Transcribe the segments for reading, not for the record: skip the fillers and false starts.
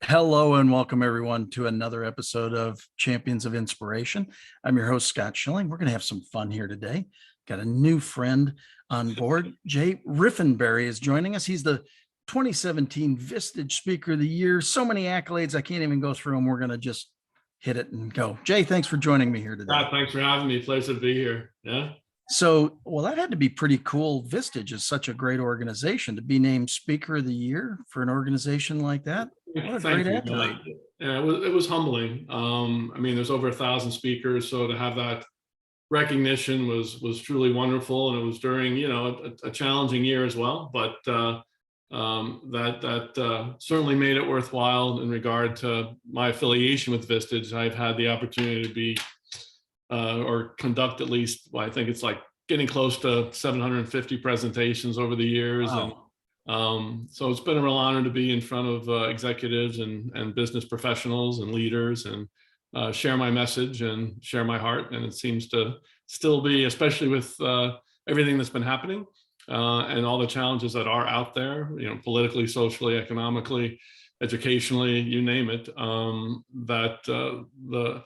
Hello and welcome everyone to another episode of Champions of Inspiration. I'm your host, Scott Schilling. We're going to have some fun here today. Got a new friend on board. Jay Rifenbary is joining us. He's the 2017 Vistage Speaker of the Year. So many accolades, I can't even go through them. We're going to just hit it and go. Jay, thanks for joining me here today. Thanks for having me. Pleasure to be here. Yeah. So, well, that had to be pretty cool. Vistage is such a great organization to be named Speaker of the Year for an organization like that. What a great accolade. Yeah, it was humbling. I mean, there's over 1,000 speakers, so to have that recognition was truly wonderful, and it was during a challenging year as well. But that certainly made it worthwhile in regard to my affiliation with Vistage. I've had the opportunity to be or conduct at least, well, I think it's like getting close to 750 presentations over the years. Wow. And so it's been a real honor to be in front of executives and business professionals and leaders and share my message and share my heart. And it seems to still be, especially with everything that's been happening and all the challenges that are out there, politically, socially, economically, educationally, you name it, that the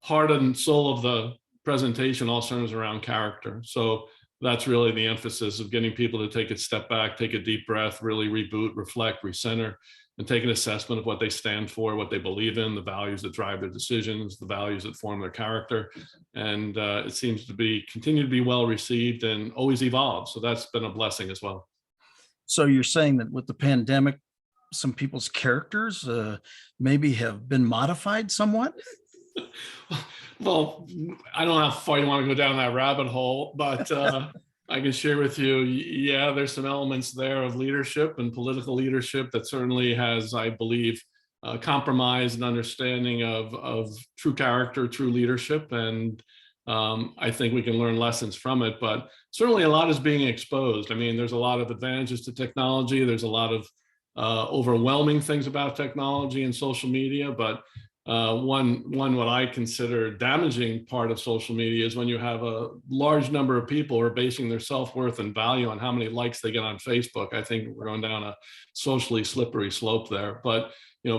heart and soul of the presentation all centers around character. So that's really the emphasis of getting people to take a step back, take a deep breath, really reboot, reflect, recenter, and take an assessment of what they stand for, what they believe in, the values that drive their decisions, the values that form their character. And it seems to continue to be well received and always evolve. So that's been a blessing as well. So you're saying that with the pandemic, some people's characters maybe have been modified somewhat? Well, I don't know how far you want to go down that rabbit hole, but I can share with you, yeah, there's some elements there of leadership and political leadership that certainly has, I believe, compromised an understanding of true character, true leadership. And I think we can learn lessons from it, but certainly a lot is being exposed. I mean, there's a lot of advantages to technology. There's a lot of overwhelming things about technology and social media, but one what I consider damaging part of social media is when you have a large number of people who are basing their self-worth and value on how many likes they get on Facebook. I think we're going down a socially slippery slope there. But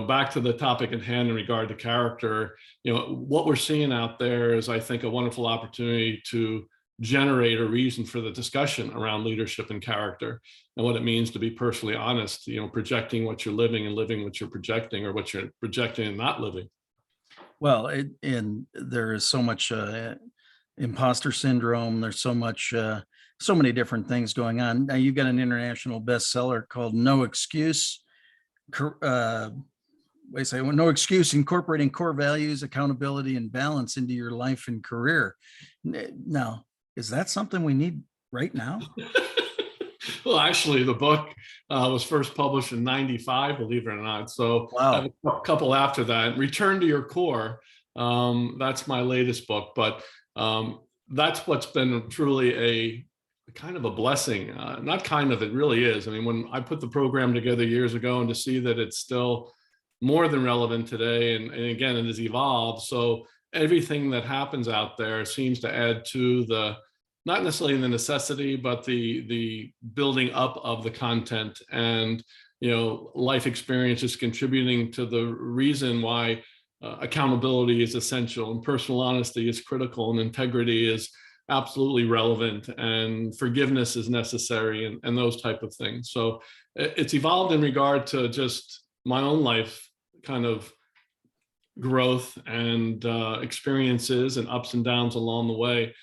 back to the topic at hand in regard to character, what we're seeing out there is, I think, a wonderful opportunity to generate a reason for the discussion around leadership and character and what it means to be personally honest, projecting what you're living and living what you're projecting, or what you're projecting and not living. Well, and there is so much imposter syndrome. There's so much, so many different things going on. Now you've got an international bestseller called No Excuse. No Excuse: Incorporating Core Values, Accountability, and Balance into Your Life and Career. Now, is that something we need right now? Well, actually, the book was first published in '95, believe it or not. So wow. I have a couple after that. Return to Your Core. That's my latest book, but that's what's been truly a kind of a blessing. Not kind of, it really is. I mean, when I put the program together years ago, and to see that it's still more than relevant today, and again, it has evolved. So everything that happens out there seems to add to the, not necessarily the necessity, but the building up of the content, and life experience is contributing to the reason why accountability is essential, and personal honesty is critical, and integrity is absolutely relevant, and forgiveness is necessary, and those type of things. So it's evolved in regard to just my own life kind of growth and experiences and ups and downs along the way.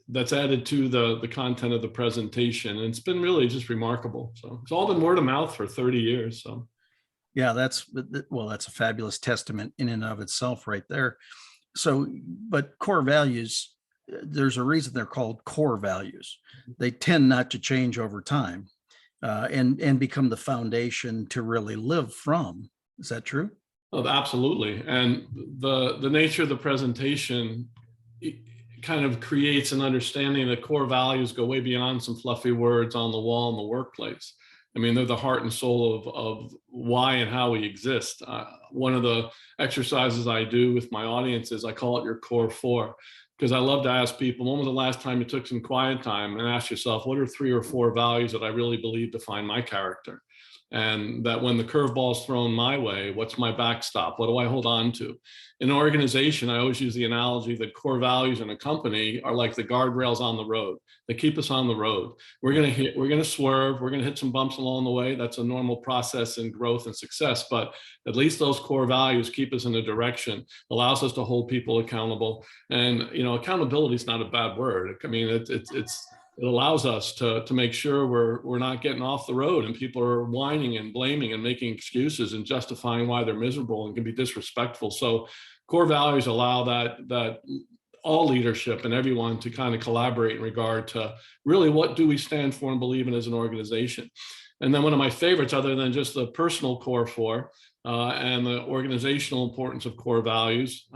That's added to the content of the presentation, and it's been really just remarkable. So it's all been word of mouth for 30 years. So yeah, that's a fabulous testament in and of itself right there. So, but core values, there's a reason they're called core values. They tend not to change over time, and become the foundation to really live from. Is that true? Oh, absolutely. And the nature of the presentation kind of creates an understanding that core values go way beyond some fluffy words on the wall in the workplace. I mean, they're the heart and soul of why and how we exist. One of the exercises I do with my audience is I call it your core four, because I love to ask people, when was the last time you took some quiet time and ask yourself, what are 3 or 4 values that I really believe define my character? And that when the curveball is thrown my way, what's my backstop? What do I hold on to? In an organization, I always use the analogy that core values in a company are like the guardrails on the road. They keep us on the road. We're going to swerve. We're going to hit some bumps along the way. That's a normal process in growth and success. But at least those core values keep us in a direction, allows us to hold people accountable. And, accountability is not a bad word. I mean, it allows us to make sure we're not getting off the road and people are whining and blaming and making excuses and justifying why they're miserable and can be disrespectful. So core values allow that all leadership and everyone to kind of collaborate in regard to really what do we stand for and believe in as an organization. And then one of my favorites, other than just the personal core four and the organizational importance of core values,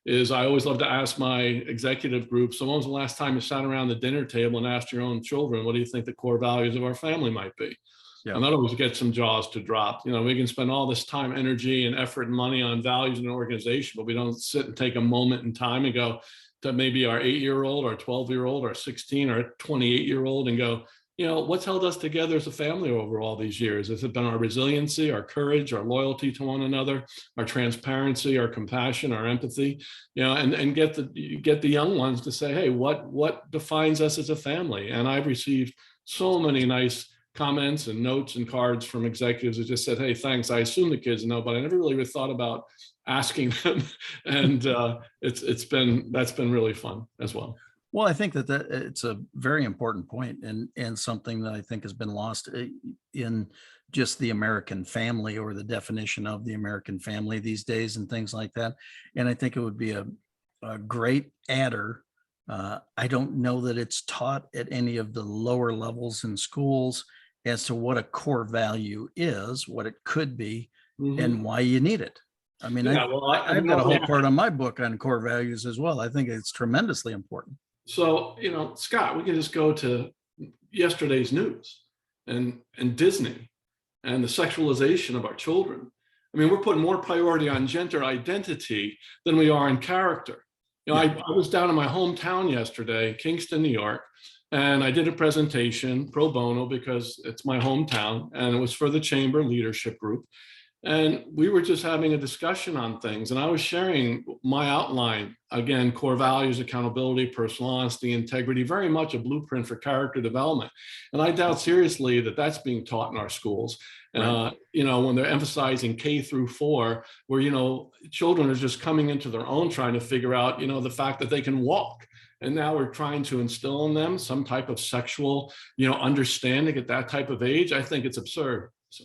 is I always love to ask my executive group, so when was the last time you sat around the dinner table and asked your own children, what do you think the core values of our family might be? Yeah. And that always gets some jaws to drop. We can spend all this time, energy, and effort and money on values in an organization, but we don't sit and take a moment in time and go to maybe our 8-year-old or 12-year-old or 16 or 28-year-old and go, what's held us together as a family over all these years? Has it been our resiliency, our courage, our loyalty to one another, our transparency, our compassion, our empathy, and get the young ones to say, hey, what defines us as a family? And I've received so many nice comments and notes and cards from executives who just said, hey, thanks. I assume the kids know, but I never really thought about asking them. And that's been really fun as well. Well, I think that it's a very important point and something that I think has been lost in just the American family or the definition of the American family these days and things like that. And I think it would be a great adder. I don't know that it's taught at any of the lower levels in schools as to what a core value is, what it could be, and why you need it. I mean, I've got a whole part on my book on core values as well. I think it's tremendously important. So, Scott, we can just go to yesterday's news and Disney and the sexualization of our children. I mean, we're putting more priority on gender identity than we are in character. I was down in my hometown yesterday, Kingston, New York, and I did a presentation pro bono because it's my hometown, and it was for the chamber leadership group. And we were just having a discussion on things, and I was sharing my outline, again, core values, accountability, personal honesty, integrity, very much a blueprint for character development. And I doubt seriously that that's being taught in our schools. Right. When they're emphasizing K through 4, where, children are just coming into their own, trying to figure out, the fact that they can walk. And now we're trying to instill in them some type of sexual, understanding at that type of age. I think it's absurd. So.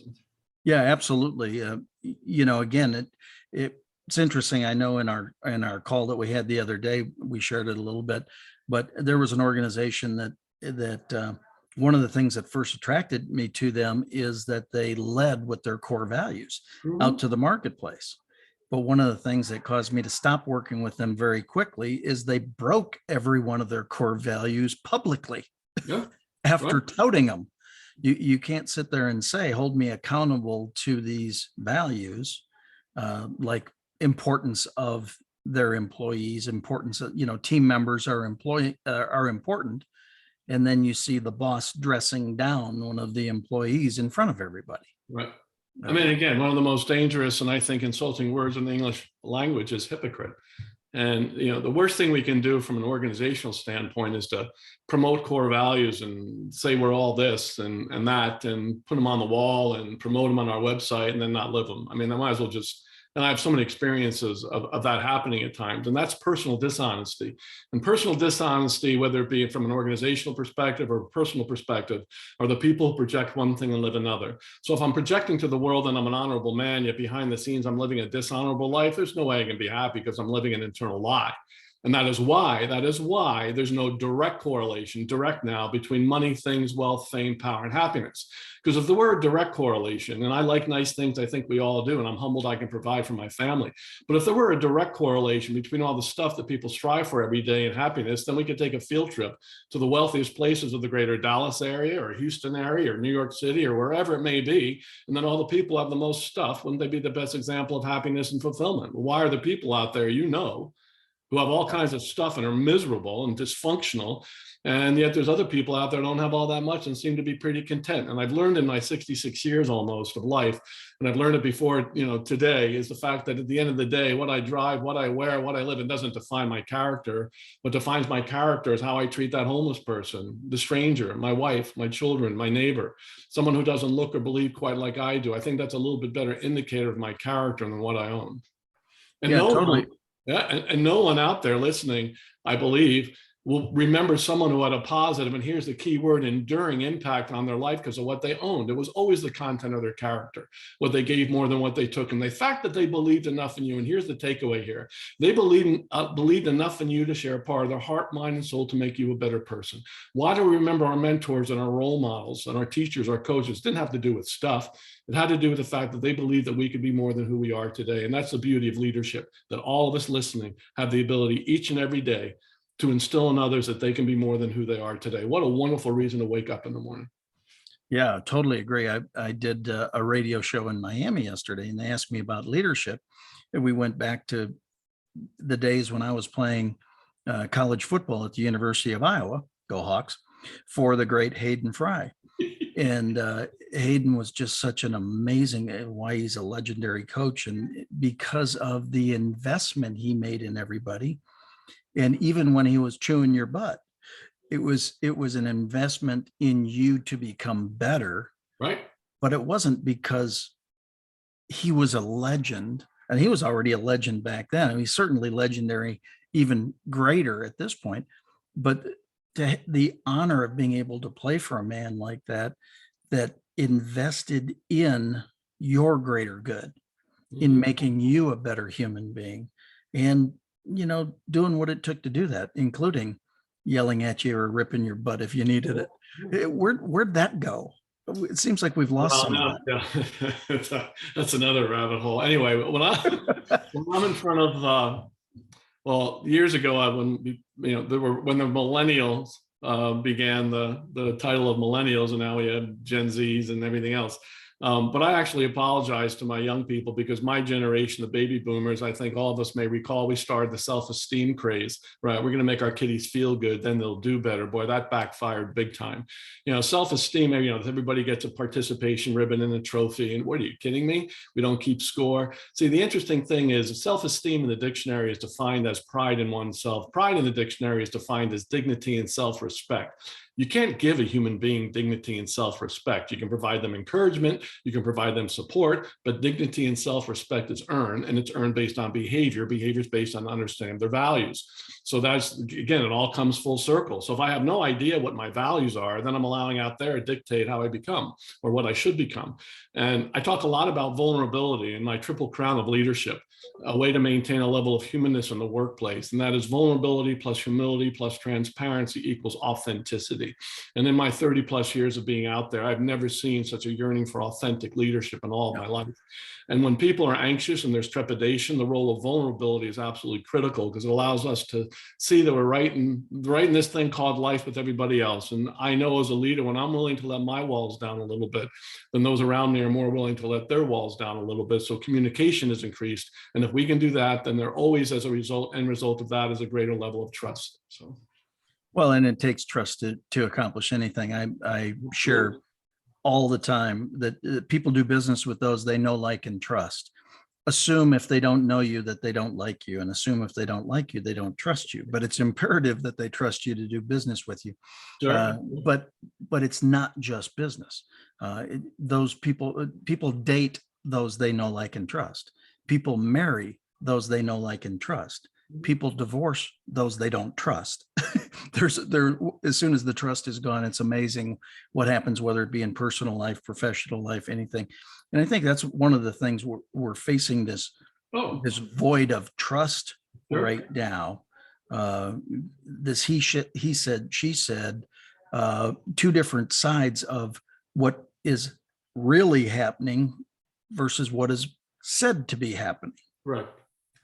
Yeah, absolutely. Again, it's interesting. I know in our call that we had the other day, we shared it a little bit, but there was an organization that one of the things that first attracted me to them is that they led with their core values out to the marketplace. But one of the things that caused me to stop working with them very quickly is they broke every one of their core values publicly after touting them. You can't sit there and say, hold me accountable to these values, like importance of their employees, importance of, team members are important. And then you see the boss dressing down one of the employees in front of everybody. Right. I mean, again, one of the most dangerous and I think insulting words in the English language is hypocrite. And, the worst thing we can do from an organizational standpoint is to promote core values and say we're all this and that and put them on the wall and promote them on our website and then not live them. I mean, I might as well and I have so many experiences of that happening at times, and that's personal dishonesty. And personal dishonesty, whether it be from an organizational perspective or a personal perspective, are the people who project one thing and live another. So if I'm projecting to the world that I'm an honorable man, yet behind the scenes I'm living a dishonorable life, there's no way I can be happy because I'm living an internal lie. And that is why there's no direct correlation, direct now, between money, things, wealth, fame, power, and happiness. Because if there were a direct correlation, and I like nice things, I think we all do, and I'm humbled I can provide for my family. But if there were a direct correlation between all the stuff that people strive for every day and happiness, then we could take a field trip to the wealthiest places of the greater Dallas area or Houston area or New York City or wherever it may be. And then all the people have the most stuff. Wouldn't they be the best example of happiness and fulfillment? Why are the people out there, who have all kinds of stuff and are miserable and dysfunctional. And yet there's other people out there that don't have all that much and seem to be pretty content. And I've learned in my 66 years almost of life, and I've learned it before, today, is the fact that at the end of the day, what I drive, what I wear, what I live in doesn't define my character. What defines my character is how I treat that homeless person, the stranger, my wife, my children, my neighbor, someone who doesn't look or believe quite like I do. I think that's a little bit better indicator of my character than what I own. And Yeah, totally. and no one out there listening, I believe, will remember someone who had a positive, and here's the key word, enduring impact on their life because of what they owned. It was always the content of their character, what they gave more than what they took, and the fact that they believed enough in you. And here's the takeaway here: they believed enough in you to share a part of their heart, mind, and soul to make you a better person. Why do we remember our mentors and our role models and our teachers, our coaches? It didn't have to do with stuff. It had to do with the fact that they believed that we could be more than who we are today. And that's the beauty of leadership, that all of us listening have the ability each and every day to instill in others that they can be more than who they are today. What a wonderful reason to wake up in the morning. Yeah, totally agree. I did a radio show in Miami yesterday, and they asked me about leadership. And we went back to the days when I was playing college football at the University of Iowa, go Hawks, for the great Hayden Fry. And Hayden was just such an amazing, why he's a legendary coach. And because of the investment he made in everybody, and even when he was chewing your butt, it was an investment in you to become better. Right. But it wasn't because he was a legend, and he was already a legend back then. I mean, he's certainly legendary, even greater at this point. But the honor of being able to play for a man like that invested in your greater good, in making you a better human being, and doing what it took to do that, including yelling at you or ripping your butt if you needed it. Where'd that go? It seems like we've lost some of that. Yeah. That's another rabbit hole. Anyway, when I'm in front of, years ago, when the millennials began the title of millennials, and now we have Gen Zs and everything else. But I actually apologize to my young people, because my generation, the baby boomers, I think all of us may recall, we started the self-esteem craze, right? We're going to make our kiddies feel good, then they'll do better. Boy, that backfired big time. Self-esteem, everybody gets a participation ribbon and a trophy. And what, are you kidding me? We don't keep score. See, the interesting thing is self-esteem in the dictionary is defined as pride in oneself. Pride in the dictionary is defined as dignity and self-respect. You can't give a human being dignity and self-respect. You can provide them encouragement, you can provide them support, but dignity and self-respect is earned, and it's earned based on behavior. Behavior is based on understanding their values. So that's, again, it all comes full circle. So if I have no idea what my values are, then I'm allowing out there to dictate how I become or what I should become. And I talk a lot about vulnerability in my triple crown of leadership, a way to maintain a level of humanness in the workplace. And that is vulnerability plus humility plus transparency equals authenticity. And in my 30 plus years of being out there, I've never seen such a yearning for authentic leadership in all of my life. And when people are anxious and there's trepidation, the role of vulnerability is absolutely critical, because it allows us to see that we're writing this thing called life with everybody else. And I know as a leader, when I'm willing to let my walls down a little bit, then those around me are more willing to let their walls down a little bit. So communication is increased. And if we can do that, then there always, as a end result of that, is a greater level of trust. So. Well, and it takes trust to accomplish anything. I share all the time that people do business with those they know, like, and trust. Assume if they don't know you that they don't like you, and assume if they don't like you, they don't trust you. But it's imperative that they trust you to do business with you. Sure. But it's not just business. Those people date those they know, like, and trust. People marry those they know, like, and trust. People divorce those they don't trust. As soon as the trust is gone, it's amazing what happens, whether it be in personal life, professional life, anything. And I think that's one of the things we're facing, this void of trust right now. This he said, she said, two different sides of what is really happening versus what is said to be happening. Right.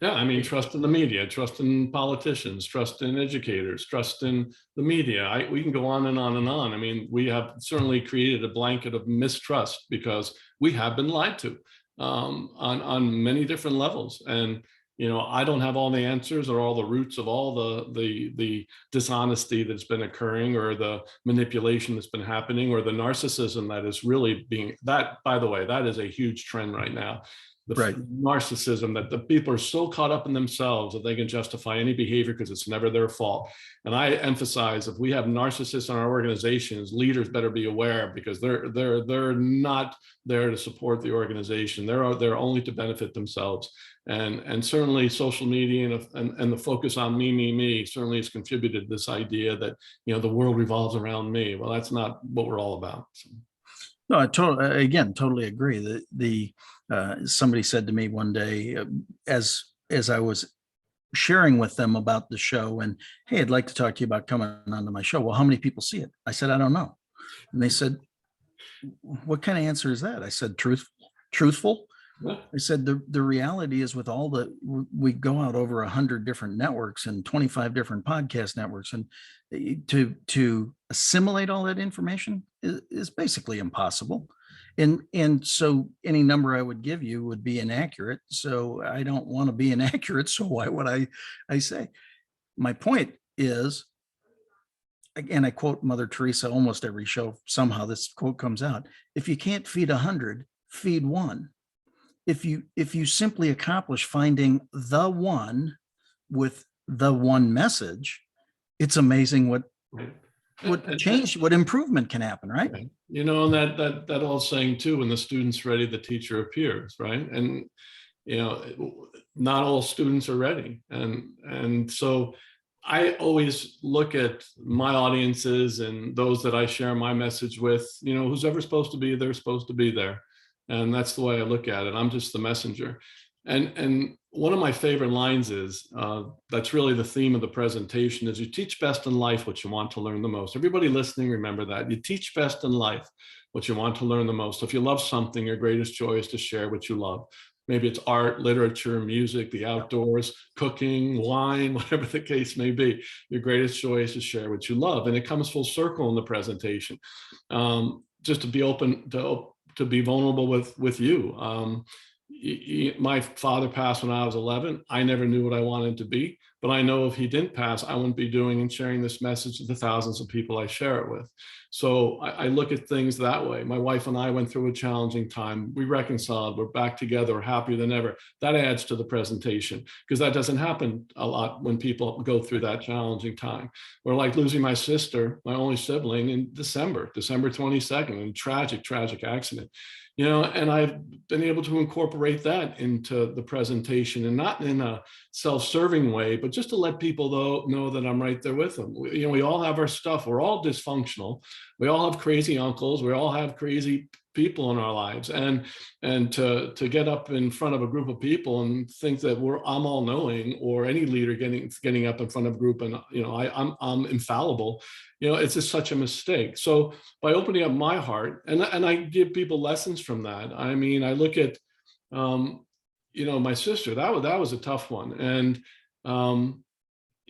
Yeah, I mean, trust in the media, trust in politicians, trust in educators, trust in the media. We can go on and on and on. I mean, we have certainly created a blanket of mistrust because we have been lied to on many different levels. And I don't have all the answers or all the roots of all the dishonesty that's been occurring, or the manipulation that's been happening, or the narcissism that is really being, that, by the way, that is a huge trend right now. The Right. narcissism, that the people are so caught up in themselves that they can justify any behavior because it's never their fault. And I emphasize, if we have narcissists in our organizations, leaders better be aware, because they're not there to support the organization. They're there only to benefit themselves. And certainly social media and the focus on me certainly has contributed to this idea that, the world revolves around me. Well, that's not what we're all about. So. No, I totally agree. Somebody said to me one day, as I was sharing with them about the show, and hey, I'd like to talk to you about coming onto my show. Well, how many people see it? I said, I don't know. And they said, what kind of answer is that? I said, truthful. I said, the reality is, with all we go out over 100 different networks and 25 different podcast networks, and to assimilate all that information is basically impossible. And so any number I would give you would be inaccurate. So I don't want to be inaccurate. So why would I say? My point is, again, I quote Mother Teresa almost every show. Somehow this quote comes out: if you can't feed 100, feed one. If you simply accomplish finding the one with the one message, it's amazing what change, what improvement can happen, right? And that old saying too: when the student's ready, the teacher appears, right? And not all students are ready, and so I always look at my audiences and those that I share my message with. Who's ever supposed to be there, supposed to be there. And that's the way I look at it. I'm just the messenger. And one of my favorite lines is, that's really the theme of the presentation, is you teach best in life what you want to learn the most. Everybody listening, remember that. You teach best in life what you want to learn the most. If you love something, your greatest joy is to share what you love. Maybe it's art, literature, music, the outdoors, cooking, wine, whatever the case may be. Your greatest joy is to share what you love. And it comes full circle in the presentation. Just to be open to be vulnerable with you. My father passed when I was 11. I never knew what I wanted to be, but I know if he didn't pass, I wouldn't be doing and sharing this message to the thousands of people I share it with. So I look at things that way. My wife and I went through a challenging time. We reconciled. We're back together. We're happier than ever. That adds to the presentation, because that doesn't happen a lot when people go through that challenging time. Or like losing my sister, my only sibling, in December 22nd, in a tragic accident. And I've been able to incorporate that into the presentation, and not in a self-serving way, but just to let people know that I'm right there with them. We all have our stuff. We're all dysfunctional. We all have crazy uncles. We all have crazy people in our lives, and to get up in front of a group of people and think that I'm all knowing, or any leader getting up in front of a group and I'm infallible, it's just such a mistake. So by opening up my heart, and I give people lessons from that. I mean, I look at my sister. That was a tough one, and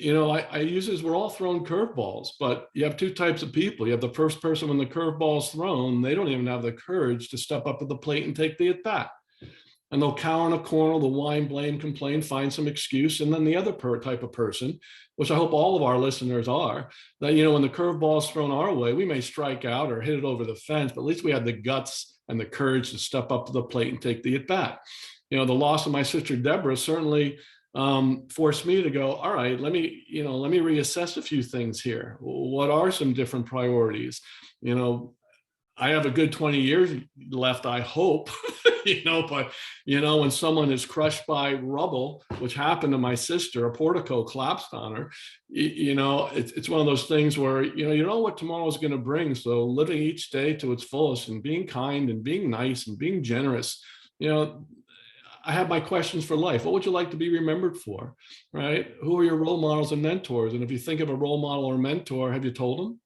I use this, we're all thrown curveballs, but you have two types of people. You have the first person, when the curveball's thrown, they don't even have the courage to step up to the plate and take the at-bat. And they'll cower in a corner, they'll whine, blame, complain, find some excuse. And then the other type of person, which I hope all of our listeners are, that, when the curveball's thrown our way, we may strike out or hit it over the fence, but at least we had the guts and the courage to step up to the plate and take the at-bat. The loss of my sister, Deborah, certainly forced me to go, all right, let me reassess a few things here. What are some different priorities? I have a good 20 years left, I hope, but when someone is crushed by rubble, which happened to my sister, a portico collapsed on her, it's one of those things where, you don't know what tomorrow is going to bring. So living each day to its fullest, and being kind and being nice and being generous, I have my questions for life. What would you like to be remembered for, right? Who are your role models and mentors? And if you think of a role model or mentor, have you told them?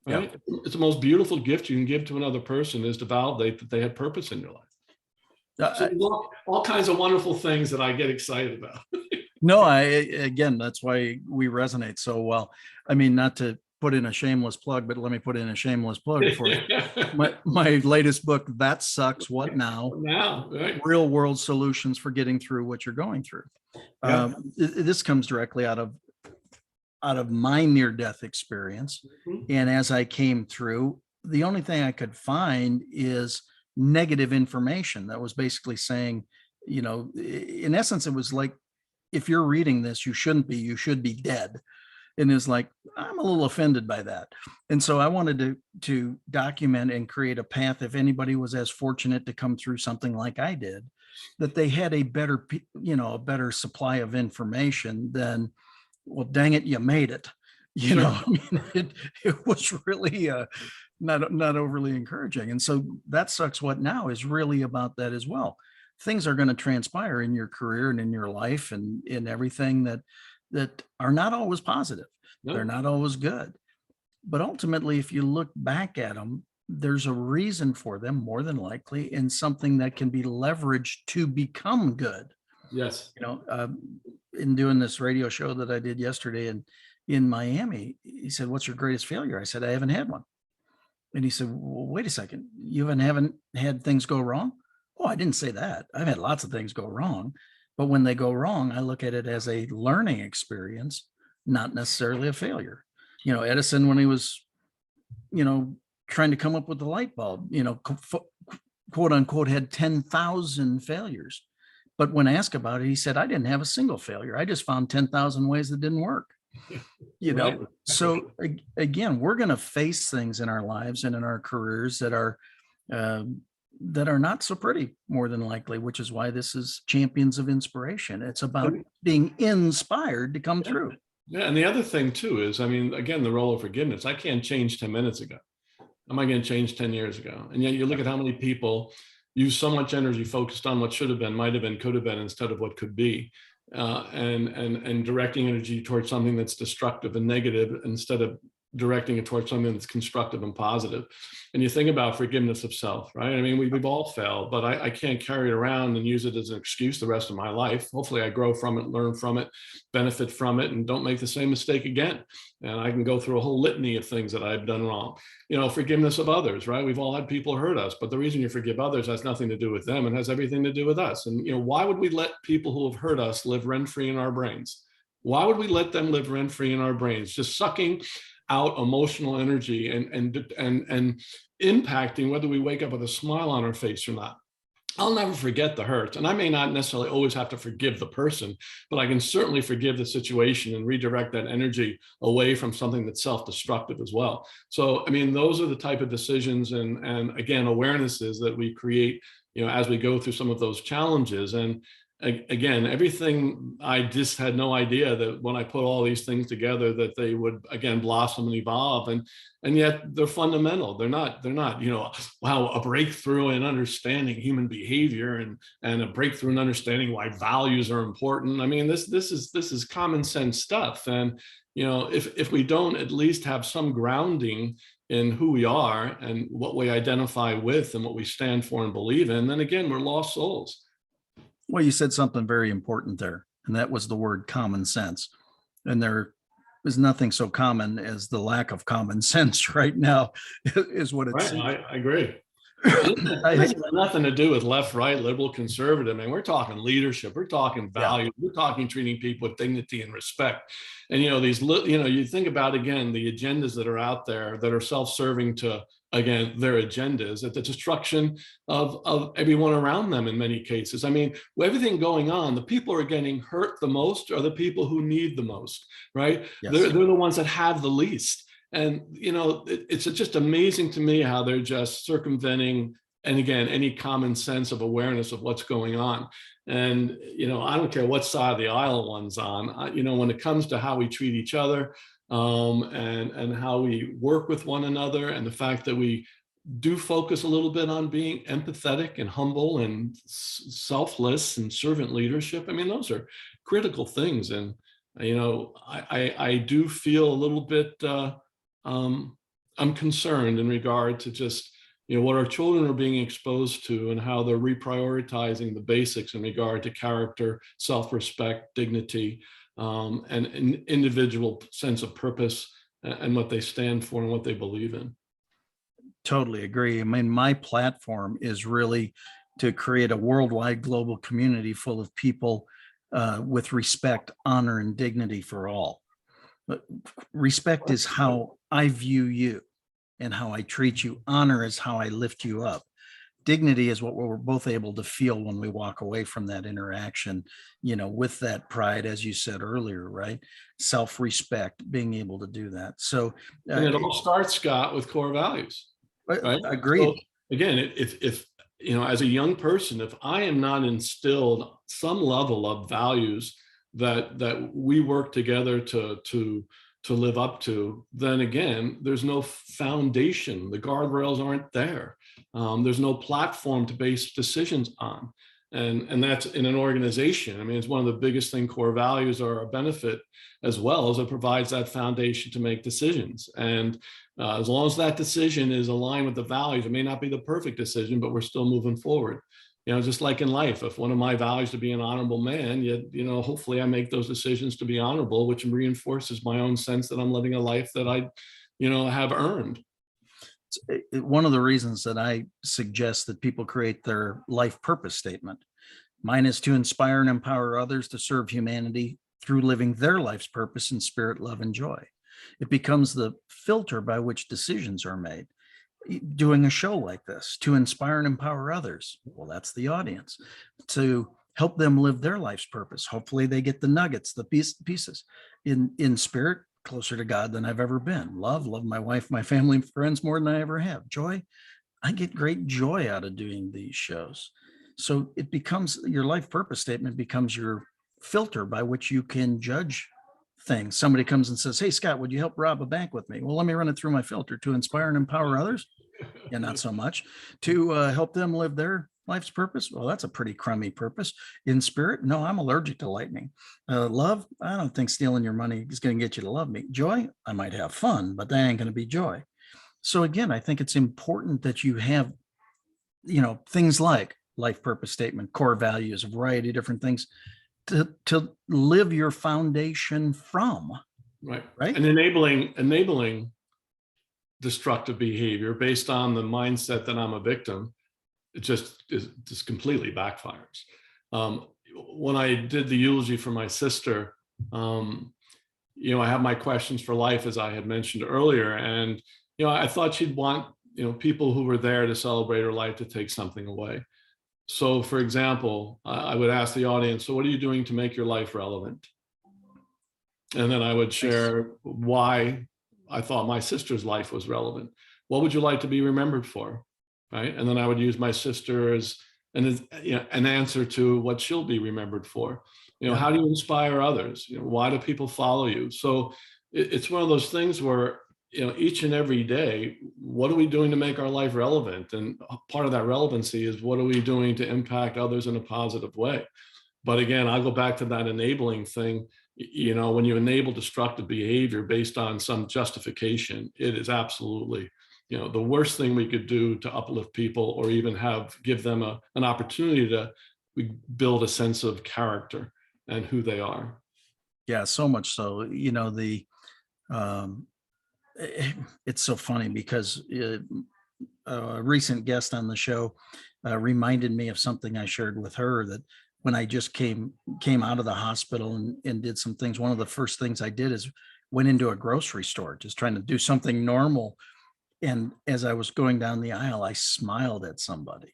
Right? Yeah. It's the most beautiful gift you can give to another person, is to validate that they had purpose in your life. So all kinds of wonderful things that I get excited about. No, again, that's why we resonate so well. I mean, not to put in a shameless plug, but let me put in a shameless plug for my latest book, That Sucks, What Now? Now, right. Real world solutions for getting through what you're going through. Yeah. This comes directly out of my near-death experience. Mhm. And as I came through, the only thing I could find is negative information that was basically saying, in essence, it was like, if you're reading this, you should be dead. And is like, I'm a little offended by that. And so I wanted to document and create a path, if anybody was as fortunate to come through something like I did, that they had a better supply of information than, well, dang it, you made it. I mean, it was really not overly encouraging. And so That Sucks, What Now is really about that as well. Things are going to transpire in your career and in your life and in everything that are not always positive. No. They're not always good. But ultimately, if you look back at them, there's a reason for them, more than likely, and something that can be leveraged to become good. Yes. In doing this radio show that I did yesterday in Miami, he said, "What's your greatest failure?" I said, "I haven't had one." And he said, "Well, wait a second, you haven't had things go wrong?" Oh, I didn't say that. I've had lots of things go wrong, but when they go wrong, I look at it as a learning experience, not necessarily a failure. Edison, when he was, trying to come up with the light bulb, quote unquote, had 10,000 failures. But when asked about it, he said, "I didn't have a single failure. I just found 10,000 ways that didn't work." Right. So again, we're going to face things in our lives and in our careers that are not so pretty, more than likely, which is why this is Champions of Inspiration. It's about being inspired to come through. Yeah. And the other thing too is, I mean, again, the role of forgiveness. I can't change 10 minutes ago. Am I going to change 10 years ago? And yet you look at how many people use so much energy focused on what should have been, might have been, could have been, instead of what could be. And directing energy towards something that's destructive and negative instead of directing it towards something that's constructive and positive. And you think about forgiveness of self, right? I mean, we've all failed, but I can't carry it around and use it as an excuse the rest of my life. Hopefully I grow from it, learn from it, benefit from it, and don't make the same mistake again. And I can go through a whole litany of things that I've done wrong. Forgiveness of others, right? We've all had people hurt us, but the reason you forgive others has nothing to do with them. It has everything to do with us. And, why would we let people who have hurt us live rent-free in our brains? Why would we let them live rent-free in our brains, just sucking out emotional energy and impacting whether we wake up with a smile on our face or not? I'll never forget the hurt. And I may not necessarily always have to forgive the person, but I can certainly forgive the situation and redirect that energy away from something that's self-destructive as well. So, I mean, those are the type of decisions and again, awarenesses that we create, as we go through some of those challenges. And again, everything, I just had no idea that when I put all these things together that they would again blossom and evolve, and yet they're fundamental. They're not wow, a breakthrough in understanding human behavior and a breakthrough in understanding why values are important. I mean, this is common sense stuff. And if we don't at least have some grounding in who we are and what we identify with and what we stand for and believe in, then again, we're lost souls. Well, you said something very important there, and that was the word common sense. And there is nothing so common as the lack of common sense right now, is what it Right, seems. I agree. It has nothing to do with left, right, liberal, conservative. I mean, we're talking leadership, we're talking value, we're talking treating people with dignity and respect. And you think about, again, the agendas that are out there that are self-serving to, again, their agendas at the destruction of everyone around them in many cases. I mean, with everything going on, the people who are getting hurt the most are the people who need the most, right? Yes. They're the ones that have the least. And, it's just amazing to me how they're just circumventing, and again, any common sense of awareness of what's going on. And, I don't care what side of the aisle one's on, when it comes to how we treat each other, and how we work with one another, and the fact that we do focus a little bit on being empathetic and humble and selfless and servant leadership. I mean, those are critical things. And, I do feel a little bit, I'm concerned in regard to just, what our children are being exposed to and how they're reprioritizing the basics in regard to character, self-respect, dignity, and an individual sense of purpose and what they stand for and what they believe in. Totally agree. I mean, my platform is really to create a worldwide global community full of people with respect, honor, and dignity for all. But respect is how I view you and how I treat you. Honor is how I lift you up. Dignity is what we're both able to feel when we walk away from that interaction, with that pride, as you said earlier, right? Self-respect, being able to do that. So, And it all starts, Scott, with core values, right? agreed. So again, if as a young person, if I am not instilled some level of values that we work together to live up to, then again, there's no foundation. The guardrails aren't there. There's no platform to base decisions on. And that's in an organization. I mean, it's one of the biggest things. Core values are a benefit as well, as it provides that foundation to make decisions. And as long as that decision is aligned with the values, it may not be the perfect decision, but we're still moving forward. Just like in life, if one of my values to be an honorable man, yet, hopefully I make those decisions to be honorable, which reinforces my own sense that I'm living a life that I, have earned. One of the reasons that I suggest that people create their life purpose statement. Mine is to inspire and empower others to serve humanity through living their life's purpose in spirit, love, and joy. It becomes the filter by which decisions are made. Doing a show like this to inspire and empower others, well, that's the audience. To help them live their life's purpose, hopefully they get the nuggets, the pieces in spirit, closer to God than I've ever been. Love my wife, my family, friends more than I ever have. Joy, I get great joy out of doing these shows. So it becomes your life purpose statement becomes your filter by which you can judge things. Somebody comes and says, "Hey, Scott, would you help rob a bank with me?" Well, let me run it through my filter. To inspire and empower others? Yeah, not so much. To help them live their life's purpose? Well, that's a pretty crummy purpose. In spirit? No, I'm allergic to lightning. Love? I don't think stealing your money is going to get you to love me. Joy? I might have fun, but that ain't going to be joy. So again, I think it's important that you have, things like life purpose statement, core values, a variety of different things to live your foundation from. Right. Right. And enabling destructive behavior based on the mindset that I'm a victim, it just completely backfires. When I did the eulogy for my sister, I have my questions for life, as I had mentioned earlier. And, I thought she'd want, people who were there to celebrate her life to take something away. So for example, I would ask the audience, so what are you doing to make your life relevant? And then I would share why I thought my sister's life was relevant. What would you like to be remembered for? Right. And then I would use my sister as an answer to what she'll be remembered for. How do you inspire others? Why do people follow you? So it's one of those things where, each and every day, what are we doing to make our life relevant? And part of that relevancy is what are we doing to impact others in a positive way? But again, I'll go back to that enabling thing. When you enable destructive behavior based on some justification, it is absolutely, the worst thing we could do to uplift people or even give them an opportunity to build a sense of character and who they are. Yeah, so much so. It's so funny because a recent guest on the show reminded me of something I shared with her, that when I just came out of the hospital and did some things, one of the first things I did is went into a grocery store, just trying to do something normal. And as I was going down the aisle, I smiled at somebody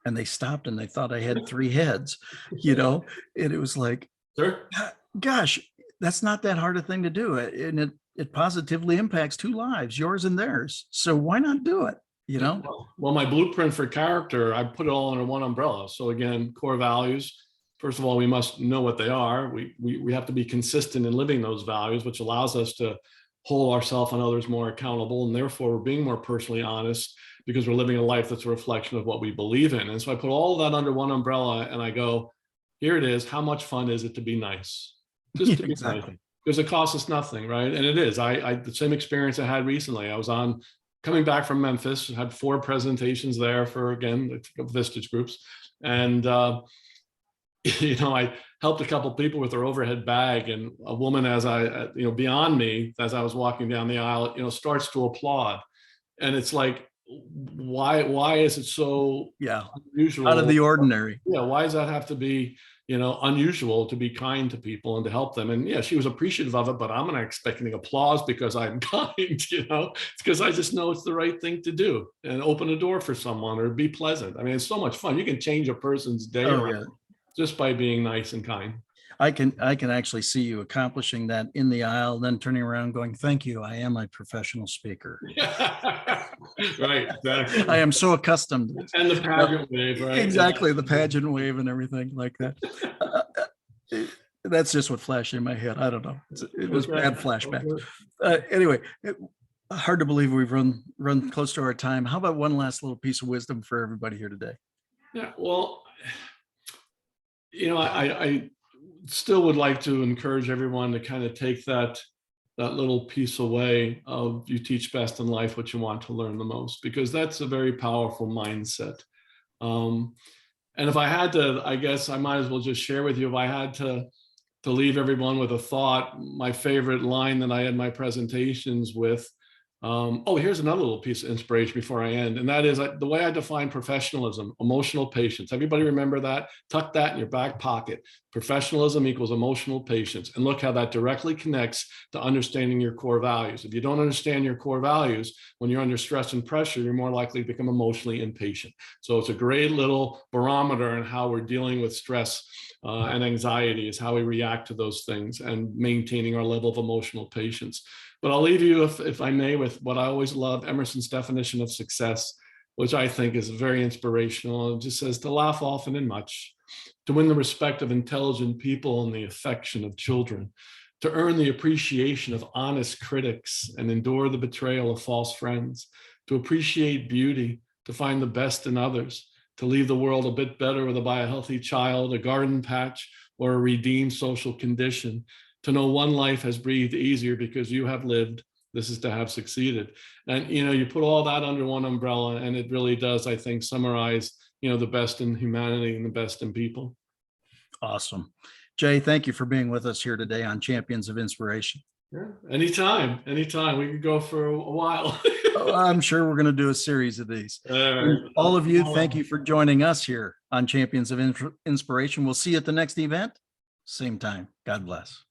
and they stopped and they thought I had 3 heads, and it was like, Sure. Gosh, that's not that hard a thing to do. And it positively impacts 2 lives, yours and theirs. So why not do it? Well, my blueprint for character, I put it all under one umbrella. So again, core values. First of all, we must know what they are. We have to be consistent in living those values, which allows us to hold ourselves and others more accountable. And therefore, we're being more personally honest because we're living a life that's a reflection of what we believe in. And so I put all of that under one umbrella and I go, here it is. How much fun is it to be nice? Just to be nice. Because it costs us nothing, right? And it is. I the same experience I had recently. I was coming back from Memphis, had 4 presentations there for, again, the Vistage groups. And, I helped a couple people with their overhead bag, and a woman, as beyond me, as I was walking down the aisle, starts to applaud. And it's like, why is it so unusual? Out of the ordinary. Yeah, why does that have to be, unusual to be kind to people and to help them? And yeah, she was appreciative of it, but I'm not expecting applause because I'm kind, it's because I just know it's the right thing to do and open a door for someone or be pleasant. I mean, it's so much fun. You can change a person's day around just by being nice and kind. I can actually see you accomplishing that in the aisle, then turning around going, thank you. I am a professional speaker. Right. Exactly. I am so accustomed to this. And the pageant wave, right? Exactly. The pageant wave and everything like that. That's just what flashed in my head. I don't know. It was bad flashback. Anyway, hard to believe we've run close to our time. How about one last little piece of wisdom for everybody here today? Yeah. Well, I still would like to encourage everyone to kind of take that little piece away of you teach best in life what you want to learn the most, because that's a very powerful mindset. And if I had to, I guess I might as well just share with you, if I had to leave everyone with a thought, my favorite line that I had my presentations with, here's another little piece of inspiration before I end. And that is the way I define professionalism: emotional patience. Everybody remember that? Tuck that in your back pocket. Professionalism equals emotional patience. And look how that directly connects to understanding your core values. If you don't understand your core values, when you're under stress and pressure, you're more likely to become emotionally impatient. So it's a great little barometer in how we're dealing with stress and anxiety, is how we react to those things and maintaining our level of emotional patience. But I'll leave you, if I may, with what I always love, Emerson's definition of success, which I think is very inspirational. It just says to laugh often and much, to win the respect of intelligent people and the affection of children, to earn the appreciation of honest critics and endure the betrayal of false friends, to appreciate beauty, to find the best in others, to leave the world a bit better by a healthy child, a garden patch, or a redeemed social condition, to know one life has breathed easier because you have lived. This is to have succeeded. And, you put all that under one umbrella, and it really does, I think, summarize, the best in humanity and the best in people. Awesome. Jay, thank you for being with us here today on Champions of Inspiration. Yeah, anytime. We could go for a while. I'm sure we're going to do a series of these. All of you, thank you for joining us here on Champions of Inspiration. We'll see you at the next event. Same time. God bless.